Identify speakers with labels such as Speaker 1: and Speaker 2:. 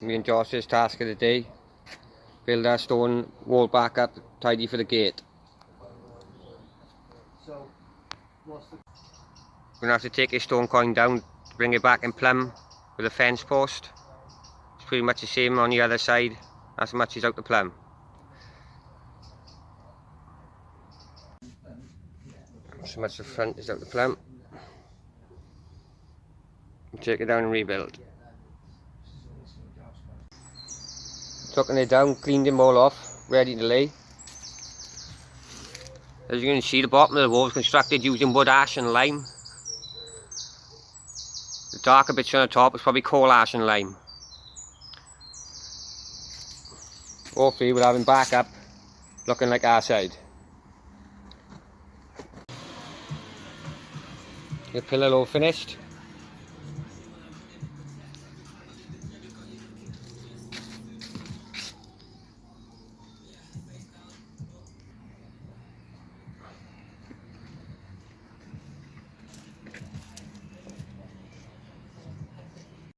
Speaker 1: Me and Josh's task of the day, build our stone wall back up tidy for the gate. So, we're going to have to take this stone coin down, bring it back in plumb with a fence post. It's pretty much the same on the other side, as much as out the plumb. So much the front is out the plumb. Take it down and rebuild. Taking it down, cleaned them all off, ready to lay. As you can see, the bottom of the wall is constructed using wood ash and lime. The darker bits on the top is probably coal ash and lime. Hopefully we'll have him back up looking like our side. The pillar all finished.